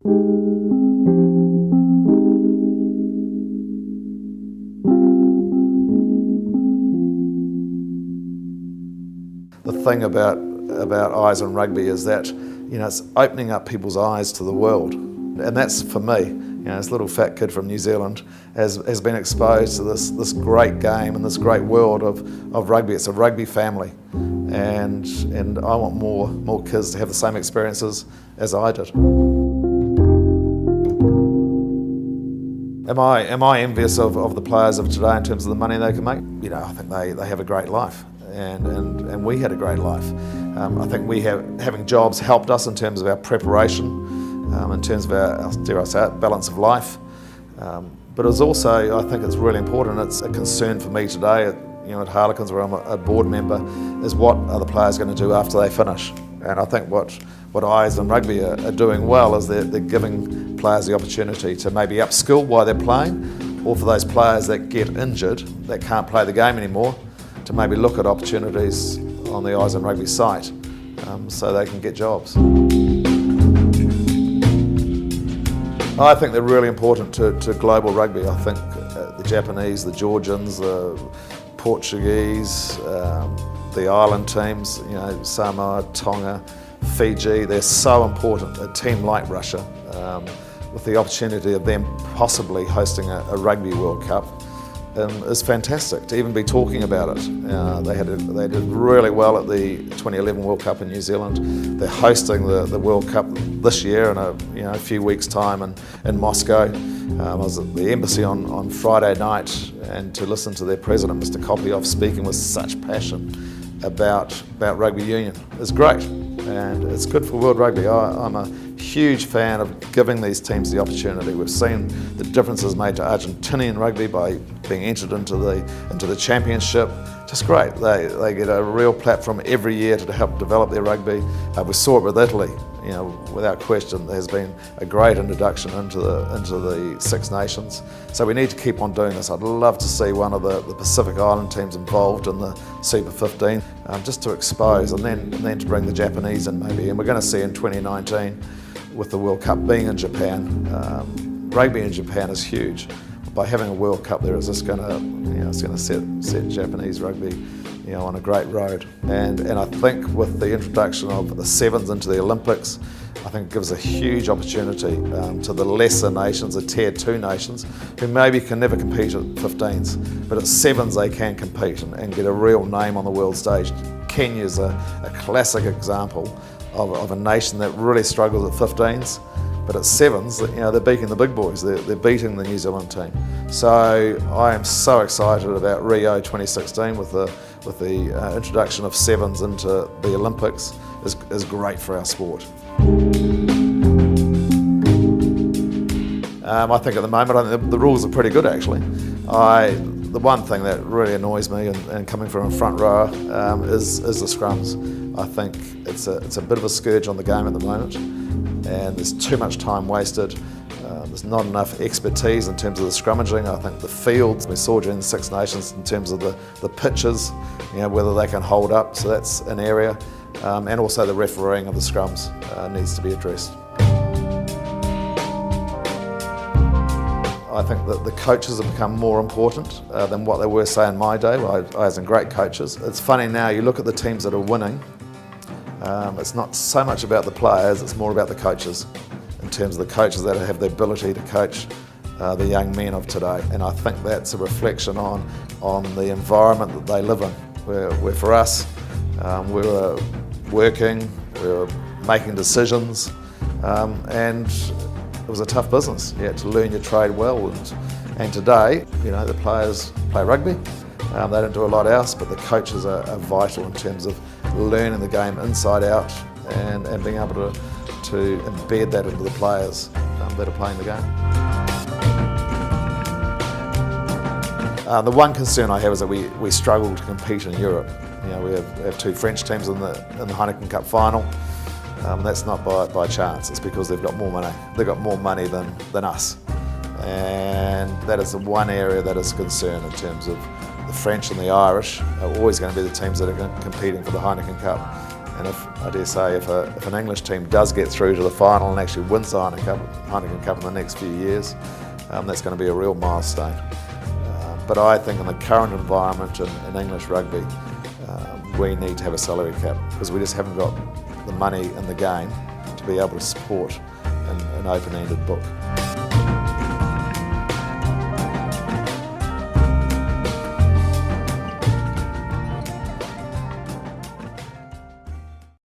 The thing about Eyes on Rugby is that, it's opening up people's eyes to the world. And that's for me, this little fat kid from New Zealand has been exposed to this great game and this great world of rugby. It's a rugby family. And I want more kids to have the same experiences as I did. Am I envious of the players of today in terms of the money they can make? I think they have a great life. And we had a great life. I think having jobs helped us in terms of our preparation, in terms of our, dare I say it, balance of life. But it's also, I think it's really important, it's a concern for me today at Harlequins, where I'm a board member, is what are the players going to do after they finish? And I think what Eyes on Rugby are doing well is they're giving players the opportunity to maybe upskill while they're playing, or for those players that get injured, that can't play the game anymore, to maybe look at opportunities on the Eyes on Rugby site so they can get jobs. I think they're really important to global rugby. I think the Japanese, the Georgians, the Portuguese, the island teams, Samoa, Tonga, Fiji, they're so important. A team like Russia, with the opportunity of them possibly hosting a Rugby World Cup, is fantastic to even be talking about it. They did really well at the 2011 World Cup in New Zealand. They're hosting the World Cup this year in a few weeks' time in Moscow. I was at the embassy on Friday night, and to listen to their president, Mr. Kopyov, speaking with such passion about rugby union is great, and it's good for world rugby. I'm a huge fan of giving these teams the opportunity. We've seen the differences made to Argentinian rugby by being entered into the championship. Just great. They get a real platform every year to help develop their rugby. We saw it with Italy. Without question, there's been a great introduction into the Six Nations. So we need to keep on doing this. I'd love to see one of the Pacific Island teams involved in the Super 15, just to expose, and then to bring the Japanese in maybe. And we're going to see in 2019, with the World Cup being in Japan, rugby in Japan is huge. By having a World Cup there, is just going to, it's going to set Japanese rugby, on a great road. And I think with the introduction of the sevens into the Olympics, I think it gives a huge opportunity to the lesser nations, the Tier 2 nations, who maybe can never compete at 15s, but at sevens they can compete and get a real name on the world stage. Kenya's a classic example of a nation that really struggles at 15s, but at sevens, they're beating the big boys. They're beating the New Zealand team. So I am so excited about Rio 2016 with the introduction of sevens into the Olympics is great for our sport. I think at the moment, I think the rules are pretty good actually. The one thing that really annoys me, and coming from a front rower, is the scrums. I think it's a bit of a scourge on the game at the moment, and there's too much time wasted. There's not enough expertise in terms of the scrummaging. I think the fields, we saw during the Six Nations in terms of the pitches, whether they can hold up, so that's an area. And also the refereeing of the scrums needs to be addressed. I think that the coaches have become more important than what they were, say, in my day. I had some great coaches. It's funny now, you look at the teams that are winning, it's not so much about the players, it's more about the coaches, in terms of the coaches that have the ability to coach the young men of today. And I think that's a reflection on the environment that they live in, where for us, we were working, we were making decisions, and it was a tough business. You had to learn your trade well, and today, the players play rugby. They don't do a lot else, but the coaches are vital in terms of learning the game inside out and being able to embed that into the players that are playing the game. The one concern I have is that we struggle to compete in Europe. We have two French teams in the Heineken Cup final. That's not by chance, it's because they've got more money. They've got more money than us. And that is the one area that is a concern in terms of the French and the Irish are always going to be the teams that are competing for the Heineken Cup. And if, I dare say, if an English team does get through to the final and actually wins the Heineken Cup in the next few years, that's going to be a real milestone. But I think in the current environment in English rugby, we need to have a salary cap because we just haven't got the money in the game to be able to support an open-ended book.